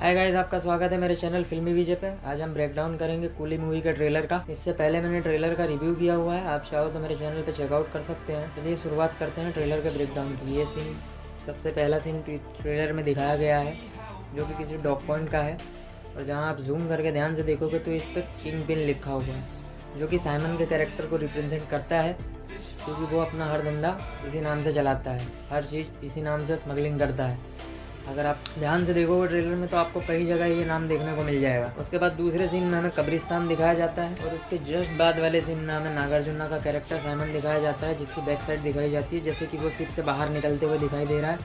Hi guys, आपका स्वागत है मेरे चैनल फिल्मी विजय पे। आज हम ब्रेक डाउन करेंगे कूली मूवी के ट्रेलर का। इससे पहले मैंने ट्रेलर का रिव्यू किया हुआ है, आप चाहो तो मेरे चैनल पे चेकआउट कर सकते हैं। चलिए शुरुआत करते हैं ट्रेलर के ब्रेक डाउन की। ये सीन, सबसे पहला सीन ट्रेलर में दिखाया गया है जो कि किसी डॉग पॉइंट का है, और जहाँ आप जूम करके ध्यान से देखोगे तो इस पर किंग पिन लिखा हुआ है, जो कि साइमन के कैरेक्टर को रिप्रेजेंट करता है, क्योंकि वो अपना हर धंधा इसी नाम से चलाता है, हर चीज़ इसी नाम से स्मगलिंग करता है। अगर आप ध्यान से देखोगे ट्रेलर में तो आपको कई जगह ये नाम देखने को मिल जाएगा। उसके बाद दूसरे सीन में हमें कब्रिस्तान दिखाया जाता है, और उसके जस्ट बाद वाले सीन में हमें नागार्जुना का कैरेक्टर साइमन दिखाया जाता है, जिसकी बैक साइड दिखाई जाती है, जैसे कि वो शिप से बाहर निकलते हुए दिखाई दे रहा है।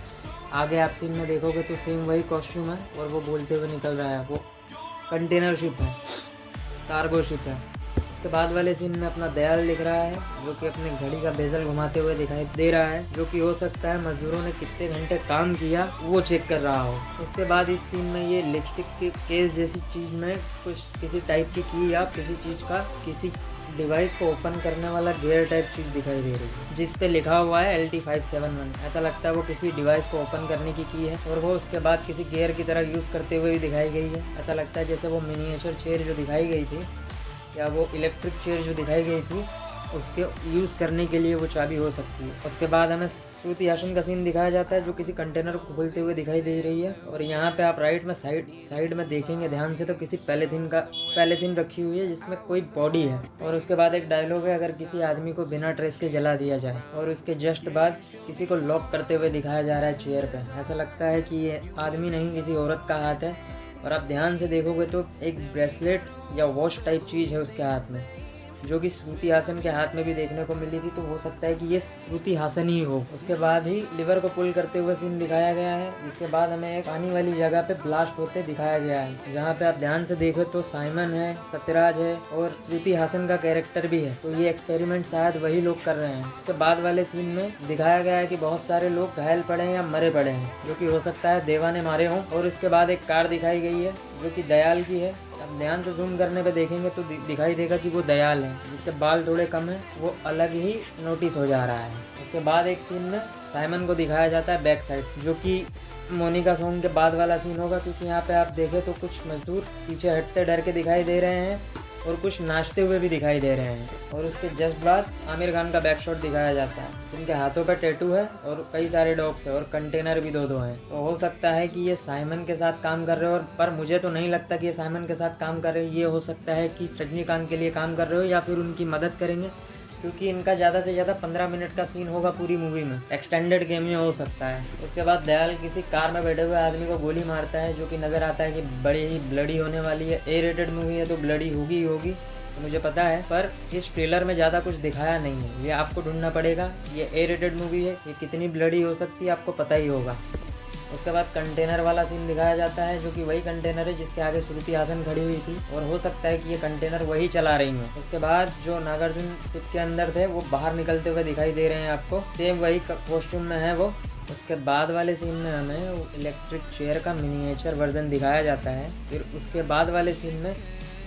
आगे आप सीन में देखोगे तो सेम वही कॉस्ट्यूम है और वो बोलते हुए निकल रहा है। वो कंटेनर शिप है, कार्गो शिप है। उसके बाद वाले सीन में अपना दयाल दिख रहा है, जो कि अपने घड़ी का बेजल घुमाते हुए दिखाई दे रहा है, जो कि हो सकता है मजदूरों ने कितने घंटे काम किया वो चेक कर रहा हो। उसके बाद इस सीन में ये लिपस्टिक के केस जैसी चीज में कुछ किसी टाइप की या किसी चीज का, किसी डिवाइस को ओपन करने वाला गियर टाइप चीज दिखाई दे रही है, जिस पे लिखा हुआ है LT571। ऐसा लगता है वो किसी डिवाइस को ओपन करने की है, और वो उसके बाद किसी गियर की तरह यूज करते हुए भी दिखाई गई है। ऐसा लगता है जैसे वो मिनिएचर चेयर जो दिखाई गई थी, या वो इलेक्ट्रिक चेयर जो दिखाई गई थी, उसके यूज़ करने के लिए वो चाबी हो सकती है। उसके बाद हमें श्रुति हासन का सीन दिखाया जाता है, जो किसी कंटेनर को खोलते हुए दिखाई दे रही है, और यहाँ पे आप राइट में साइड में देखेंगे ध्यान से तो किसी पैलेथिन रखी हुई है जिसमें कोई बॉडी है। और उसके बाद एक डायलॉग है, अगर किसी आदमी को बिना ट्रेस के जला दिया जाए, और उसके जस्ट बाद किसी को लॉक करते हुए दिखाया जा रहा है चेयर पर। ऐसा लगता है कि ये आदमी नहीं, किसी औरत का हाथ है, और आप ध्यान से देखोगे तो एक ब्रेसलेट या वॉच टाइप चीज़ है उसके हाथ में, जो कि श्रुति हासन के हाथ में भी देखने को मिली थी, तो हो सकता है कि ये श्रुति हासन ही हो। उसके बाद ही लिवर को पुल करते हुए सीन दिखाया गया है, जिसके बाद हमें एक पानी वाली जगह पे ब्लास्ट होते दिखाया गया है, जहाँ पे आप ध्यान से देखो तो साइमन है, सत्यराज है और श्रुति हासन का कैरेक्टर भी है। तो ये एक्सपेरिमेंट शायद वही लोग कर रहे हैं। उसके बाद वाले सीन में दिखाया गया है कि बहुत सारे लोग घायल पड़े हैं या मरे पड़े हैं, जो कि हो सकता है देवा ने मारे हों। और उसके बाद एक कार दिखाई गई है जो कि दयाल की है। अब ध्यान से जूम करने पे देखेंगे तो दिखाई देगा कि वो दयाल है, जिसके बाल थोड़े कम हैं, वो अलग ही नोटिस हो जा रहा है। उसके बाद एक सीन में साइमन को दिखाया जाता है बैक साइड, जो कि मोनिका सॉन्ग के बाद वाला सीन होगा, क्योंकि यहाँ पे आप देखें तो कुछ मजदूर पीछे हटते डर के दिखाई दे रहे हैं और कुछ नाचते हुए भी दिखाई दे रहे हैं। और उसके जस्ट बाद आमिर खान का बैक शॉट दिखाया जाता है, जिनके हाथों पर टैटू है और कई सारे डॉग्स है और कंटेनर भी दो हैं। तो हो सकता है कि ये साइमन के साथ काम कर रहे हो, पर मुझे तो नहीं लगता कि ये साइमन के साथ काम कर रहे हो। ये हो सकता है कि रजनीकांत के लिए काम कर रहे हो या फिर उनकी मदद करेंगे, क्योंकि इनका ज़्यादा से ज़्यादा 15 मिनट का सीन होगा पूरी मूवी में। एक्सटेंडेड कैमियो हो सकता है। उसके बाद दयाल किसी कार में बैठे हुए आदमी को गोली मारता है, जो कि नज़र आता है कि बड़ी ही ब्लडी होने वाली है। A-rated मूवी है तो ब्लडी होगी ही होगी, तो मुझे पता है, पर इस ट्रेलर में ज़्यादा कुछ दिखाया नहीं है। ये आपको ढूंढना पड़ेगा। ये A-rated मूवी है, ये कितनी ब्लडी हो सकती है आपको पता ही होगा। उसके बाद कंटेनर वाला सीन दिखाया जाता है, जो कि वही कंटेनर है जिसके आगे श्रुति हासन खड़ी हुई थी, और हो सकता है कि ये कंटेनर वही चला रही है। उसके बाद जो नागार्जुन शिप के अंदर थे वो बाहर निकलते हुए दिखाई दे रहे हैं आपको, सेम वही कॉस्ट्यूम में है वो। उसके बाद वाले सीन में हमें इलेक्ट्रिक चेयर का मिनिएचर वर्जन दिखाया जाता है। फिर उसके बाद वाले सीन में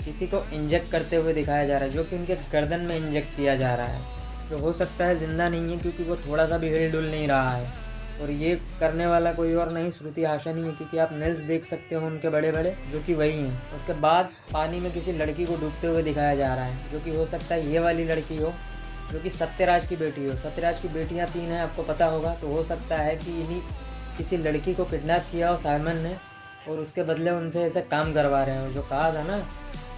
किसी को इंजेक्ट करते हुए दिखाया जा रहा है, जो कि उनके गर्दन में इंजेक्ट किया जा रहा है, जो हो सकता है जिंदा नहीं है, क्योंकि वो थोड़ा सा भी हिल डुल नहीं रहा है। और ये करने वाला कोई और नहीं, श्रुति हासन ही है, क्योंकि आप नेल्स देख सकते हो उनके बड़े बड़े, जो कि वही हैं। उसके बाद पानी में किसी लड़की को डूबते हुए दिखाया जा रहा है, जो कि हो सकता है ये वाली लड़की हो, जो कि सत्यराज की बेटी हो। सत्यराज की बेटियां 3 हैं, आपको पता होगा। तो हो सकता है कि इन्हीं किसी लड़की को किडनैप किया हो साइमन ने, और उसके बदले उनसे ऐसे काम करवा रहे हो, जो कहा था ना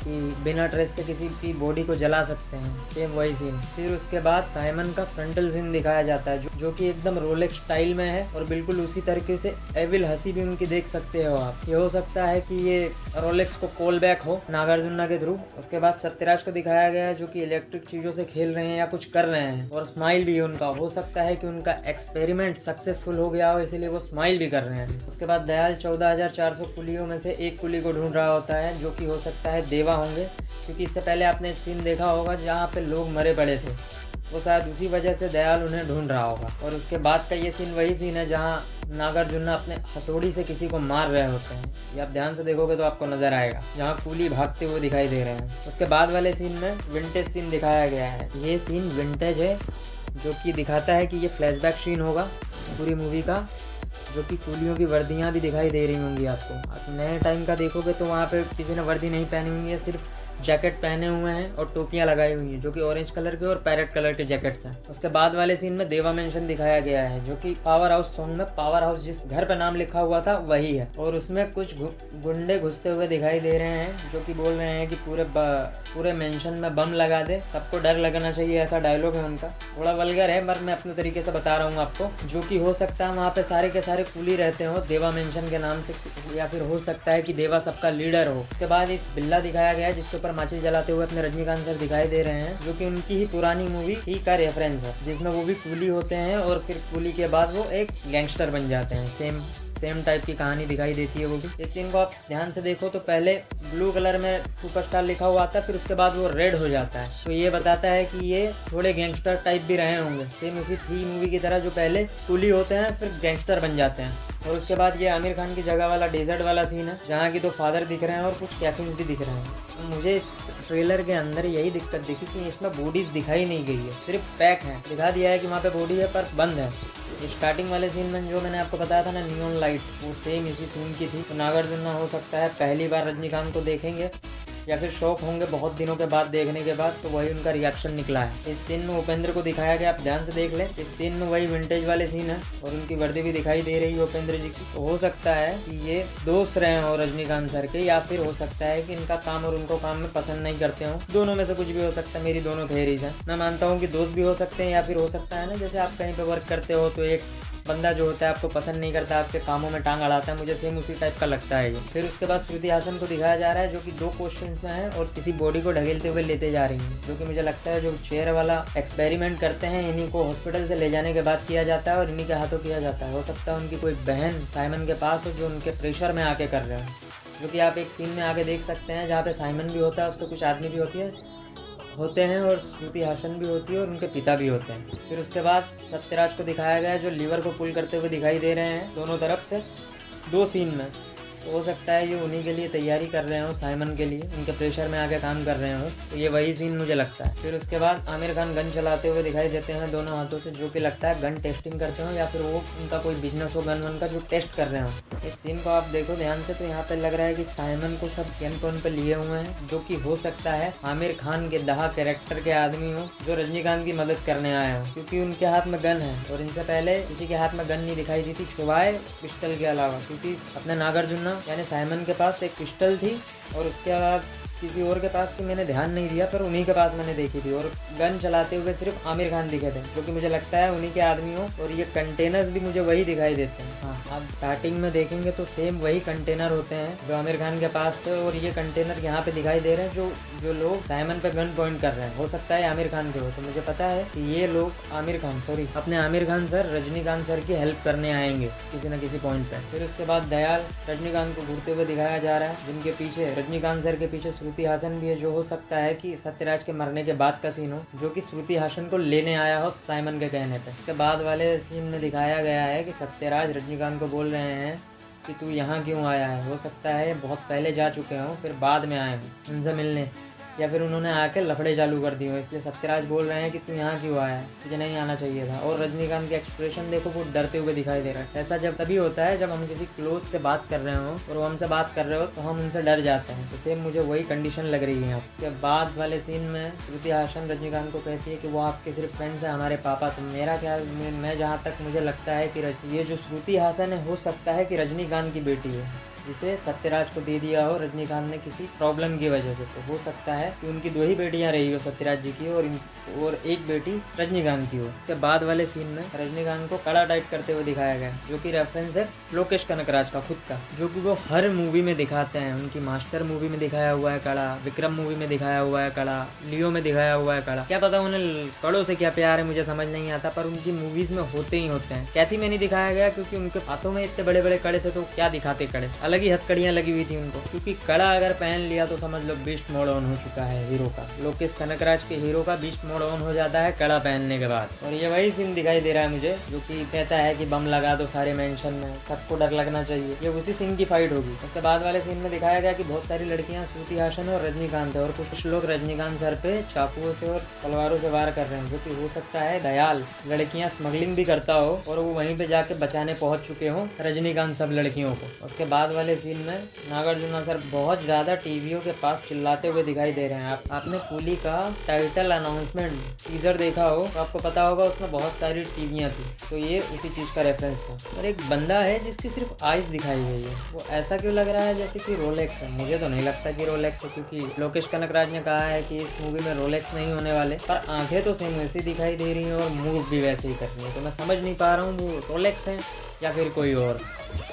कि बिना ट्रेस के किसी की बॉडी को जला सकते हैं, सेम वही सीन। फिर उसके बाद साइमन का फ्रंटल सीन दिखाया जाता है, जो कि एकदम रोलेक्स स्टाइल में है, और बिल्कुल उसी तरीके से एविल हंसी भी उनकी देख सकते हो आप। ये हो सकता है कि ये रोलेक्स को कॉल बैक हो नागार्जुना के थ्रू। उसके बाद सत्यराज को दिखाया गया है, जो कि इलेक्ट्रिक चीजों से खेल रहे हैं या कुछ कर रहे हैं, और स्माइल भी है उनका। हो सकता है कि उनका एक्सपेरिमेंट सक्सेसफुल हो गया हो, इसीलिए वो स्माइल भी कर रहे हैं। उसके बाद दयाल 14,400 कुलियों में से एक कुली को ढूंढ रहा होता है, जो कि हो सकता है देवा होंगे, क्योंकि इससे पहले आपने एक सीन देखा होगा जहाँ पे लोग मरे पड़े थे, वो शायद उसी वजह से दयाल उन्हें ढूंढ रहा होगा। और उसके बाद का ये सीन वही सीन है जहाँ नागार्जुना अपने हथौड़ी से किसी को मार रहे होते हैं। ये आप ध्यान से देखोगे तो आपको नजर आएगा, जहाँ कूली भागते हुए दिखाई दे रहे हैं। उसके बाद वाले सीन में विंटेज सीन दिखाया गया है। ये सीन विंटेज है, जो कि दिखाता है कि ये फ्लैशबैक सीन होगा पूरी मूवी का, जो कि कूलियों की वर्दियाँ भी दिखाई दे रही होंगी आपको। आप नए टाइम का देखोगे तो वहाँ पे किसी ने वर्दी नहीं पहनी हुई है, सिर्फ जैकेट पहने हुए हैं और टोपियां लगाई हुई हैं जो कि ऑरेंज कलर के और पैरेट कलर के जैकेट्स हैं। उसके बाद वाले सीन में देवा मेंशन दिखाया गया है, जो कि पावर हाउस सॉन्ग में पावर हाउस जिस घर पर नाम लिखा हुआ था वही है। और उसमें कुछ गुंडे घुसते हुए दिखाई दे रहे हैं जो कि बोल रहे हैं कि पूरे मेंशन में बम लगा दे, सबको डर लगना चाहिए, ऐसा डायलॉग है उनका। थोड़ा वल्गर है पर मैं अपने तरीके से बता रहा हूँ आपको। जो कि हो सकता है वहाँ पे सारे के सारे कूली रहते हो देवा मेंशन के नाम से, या फिर हो सकता है कि देवा सबका लीडर हो। उसके बाद इस बिल्ला दिखाया गया है जिसके ऊपर माचिस जलाते हुए अपने रजनीकांत सर दिखाई दे रहे हैं, जो कि उनकी ही पुरानी मूवी ही का रेफरेंस है, जिसमें वो भी कूली होते हैं और फिर कूली के बाद वो एक गैंगस्टर बन जाते हैं। सेम टाइप की कहानी दिखाई देती है वो भी। इस सीन को आप ध्यान से देखो तो पहले ब्लू कलर में सुपरस्टार लिखा हुआ आता है, फिर उसके बाद वो रेड हो जाता है, तो ये बताता है कि ये थोड़े गैंगस्टर टाइप भी रहे होंगे, सेम उसी थी मूवी की तरह, जो पहले कूली होते हैं फिर गैंगस्टर बन जाते हैं। और उसके बाद ये आमिर खान की जगह वाला डेजर्ट वाला सीन है, जहाँ की 2 फादर दिख रहे हैं और कुछ कैफिन्स भी दिख रहे हैं। तो मुझे इस ट्रेलर के अंदर यही दिक्कत दिखी कि इसमें बॉडीज दिखाई नहीं गई है, सिर्फ पैक है। दिखा दिया है कि वहाँ पे बॉडी है पर बंद है। स्टार्टिंग वाले सीन में जो मैंने आपको बताया था ना, नियॉन लाइट, वो सेम इसी थीम की थी। तो नागार्जुन हो सकता है पहली बार रजनीकांत को देखेंगे या फिर शौक होंगे बहुत दिनों के बाद देखने के बाद, तो वही उनका रिएक्शन निकला है। इस सीन में उपेंद्र को दिखाया गया, आप ध्यान से देख ले। इस सीन में वही विंटेज वाले सीन है और उनकी वर्दी भी दिखाई दे रही है उपेंद्र जी की। तो हो सकता है कि ये दोस्त रहे हो रजनीकांत सर के, या फिर हो सकता है कि इनका काम और उनको काम में पसंद नहीं करते हो। दोनों में से कुछ भी हो सकता है, मेरी दोनों थेरीज है। मैं मानता हूँ कि दोस्त भी हो सकते हैं, या फिर हो सकता है ना जैसे आप कहीं पे वर्क करते हो तो एक बंदा जो होता है आपको पसंद नहीं करता, आपके कामों में टांग अड़ाता है। मुझे सेम उसी टाइप का लगता है ये। फिर उसके बाद श्रुति हासन को दिखाया जा रहा है, जो कि 2 क्वेश्चंस में है और किसी बॉडी को ढकेलते हुए लेते जा रही है, जो कि मुझे लगता है जो चेयर वाला एक्सपेरिमेंट करते हैं इन्हीं को हॉस्पिटल से ले जाने के बाद किया जाता है और इन्हीं के हाथों किया जाता है। हो सकता है उनकी कोई बहन साइमन के पास हो जो उनके प्रेशर में आके कर रहे हैं, जो कि आप एक सीन में आके देख सकते हैं जहाँ पे साइमन भी होता है, उसके कुछ आदमी भी होते हैं और श्रुति हासन भी होती है और उनके पिता भी होते हैं। फिर उसके बाद सत्यराज को दिखाया गया है जो लीवर को पुल करते हुए दिखाई दे रहे हैं दोनों तरफ से 2 सीन में। तो हो सकता है ये उन्हीं के लिए तैयारी कर रहे हो, साइमन के लिए, उनके प्रेशर में आके काम कर रहे हो, तो ये वही सीन मुझे लगता है। फिर उसके बाद आमिर खान गन चलाते हुए दिखाई देते हैं दोनों हाथों से, जो कि लगता है गन टेस्टिंग करते हो या फिर वो उनका कोई बिजनेस हो गन वन का जो टेस्ट कर रहे हो। इस सीन को आप देखो ध्यान से तो यहाँ पे लग रहा है कि साइमन को सब कैंपोन पे लिए हुए हैं, जो कि हो सकता है आमिर खान के दहा कैरेक्टर के आदमी हो जो रजनीकांत की मदद करने आए हो, क्योंकि उनके हाथ में गन है और इनसे पहले किसी के हाथ में गन नहीं दिखाई दी थी सिवाय पिस्टल के अलावा, क्योंकि अपने नागार्जुन यानी साइमन के पास एक पिस्टल थी और उसके बाद किसी और के पास तो मैंने ध्यान नहीं दिया, पर उन्हीं के पास मैंने देखी थी। और गन चलाते हुए सिर्फ आमिर खान दिखे थे, जो कि मुझे लगता है उन्हीं के आदमी हो। और ये कंटेनर्स भी मुझे वही दिखाई देते हैं। हाँ, आप स्टार्टिंग में देखेंगे तो सेम वही कंटेनर होते हैं जो आमिर खान के पास थे, और ये कंटेनर यहाँ पे दिखाई दे रहे हैं जो लोग साइमन पे गन पॉइंट कर रहे हैं। हो सकता है आमिर खान के हो, तो मुझे पता है कि ये लोग अपने आमिर खान सर रजनीकांत सर की हेल्प करने आएंगे किसी न किसी पॉइंट पे। फिर उसके बाद दयाल रजनीकांत को घूरते हुए दिखाया जा रहा है, जिनके पीछे रजनीकांत सर के पीछे श्रुति हासन भी है, जो हो सकता है कि सत्यराज के मरने के बाद का सीन हो, जो कि श्रुति हासन को लेने आया हो साइमन के कहने पे। उसके बाद वाले सीन में दिखाया गया है कि सत्यराज रजनीकांत को बोल रहे हैं कि तू यहाँ क्यों आया है। हो सकता है बहुत पहले जा चुके हो, फिर बाद में आए हो उनसे मिलने, या फिर उन्होंने आके लफड़े चालू कर दिए हो, इसलिए सत्यराज बोल रहे हैं कि तू यहाँ क्यों आया है, तुझे नहीं आना चाहिए था। और रजनीकांत के एक्सप्रेशन देखो, वो डरते हुए दिखाई दे रहा है। ऐसा जब तभी होता है जब हम किसी क्लोज से बात कर रहे हो और वो हमसे बात कर रहे हो तो हम उनसे डर जाते हैं। तो सेम मुझे वही कंडीशन लग रही है यहाँ। उसके बाद वाले सीन में श्रुति हासन रजनीकांत को कहती है कि वो आपके सिर्फ फ्रेंड्स है, हमारे पापा। तो मेरा ख्याल, मैं जहाँ तक मुझे लगता है कि ये जो श्रुति हासन है, हो सकता है कि रजनीकांत की बेटी है, जिसे सत्यराज को दे दिया हो रजनीकांत ने किसी प्रॉब्लम की वजह से। तो हो सकता है कि उनकी 2 ही बेटियां रही हो, सत्यराज जी की और एक बेटी रजनीकांत की हो। उसके बाद वाले सीन में रजनीकांत को कड़ा टाइप करते हुए दिखाया गया, जो कि रेफरेंस है लोकेश कनकराज का खुद का, जो कि वो हर मूवी में दिखाते हैं। उनकी मास्टर मूवी में दिखाया हुआ है कड़ा, विक्रम मूवी में दिखाया हुआ है कड़ा, लियो में दिखाया हुआ है कड़ा। क्या पता उन्हें कड़ों से क्या प्यार है, मुझे समझ नहीं आता, पर उनकी मूवीज में होते ही होते हैं। कैथी में नहीं दिखाया गया क्योंकि उनके हाथों में इतने बड़े बड़े कड़े थे, तो क्या दिखाते कड़े। अलग ही हथकड़ियाँ लगी हुई थी उनको, क्योंकि कड़ा अगर पहन लिया तो समझ लो बीस्ट मोड ऑन हो चुका है हीरो का। लोकेश कनकराज के हीरो का बीस्ट मोड ऑन हो जाता है कड़ा पहनने के बाद। और ये वही सीन दिखाई दे रहा है मुझे जो कि कहता है कि बम लगा दो सारे मेंशन में, सबको डर लगना चाहिए। ये उसी सीन की फाइट होगी। उसके बाद वाले सीन में दिखाया गया कि बहुत सारी लड़कियां श्रुति हासन और रजनीकांत है और कुछ लोग रजनीकांत सर पे चाकुओं से और तलवारों से वार कर रहे हैं, जो कि हो सकता है दयाल लड़कियां स्मगलिंग भी करता हो और वो वहीं पे जाके बचाने पहुंच चुके हो रजनीकांत सब लड़कियों को। उसके बाद वाले सीन में नागार्जुन सर बहुत ज्यादा टीवियों के पास चिल्लाते हुए दिखाई दे रहे हैं। आपने कूली का टाइटल अनाउंसमेंट टीजर देखा हो तो आपको पता होगा उसमें बहुत सारी टीवियां थी, तो ये उसी चीज का रेफरेंस था। और एक बंदा है जिसकी सिर्फ आइज दिखाई गई है, वो ऐसा क्यों लग रहा है जैसे कि रोलेक्स है। मुझे तो नहीं लगता कि रोलेक्स है, क्योंकि लोकेश कनकराज ने कहा है कि इस मूवी में रोलेक्स नहीं होने वाले, पर आंखें तो सेम वैसी दिखाई दे रही हैं और मूव भी वैसे ही कर रही है। तो मैं समझ नहीं पा रहा हूँ वो रोलेक्स है या फिर कोई और।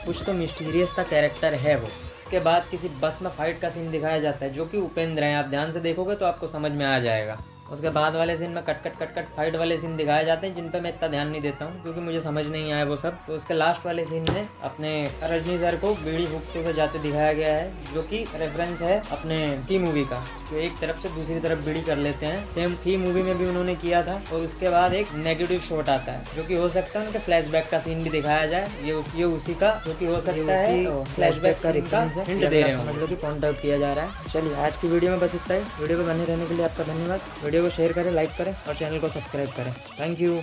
कुछ तो मिस्टीरियस सा कैरेक्टर है वो। उसके बाद किसी बस में फाइट का सीन दिखाया जाता है जो कि उपेंद्र है। आप ध्यान से देखोगे तो आपको समझ में आ जाएगा। उसके बाद वाले सीन में कट फाइट वाले सीन दिखाए जाते हैं जिन पे मैं इतना ध्यान नहीं देता हूँ क्योंकि मुझे समझ नहीं आया वो सब। तो उसके लास्ट वाले सीन में अपने रजनी सर को बीड़ी फूकते हुए जाते दिखाया गया है, जो कि रेफरेंस है अपने थी मूवी का, जो एक तरफ से दूसरी तरफ बीड़ी कर लेते हैं। सेम थी मूवी में भी उन्होंने किया था। और उसके बाद एक नेगेटिव शॉट आता है जो कि हो सकता है उनके फ्लैशबैक का सीन भी दिखाया जाए। ये उसी का जो कि हो सकता है फ्लैशबैक का हिंट दे रहे हो, मतलब कि पॉइंट आउट किया जा रहा है। चलिए आज की वीडियो में बस इतना ही। वीडियो में बने रहने के लिए आपका धन्यवाद। वीडियो को शेयर करें, लाइक करें और चैनल को सब्सक्राइब करें। Thank you.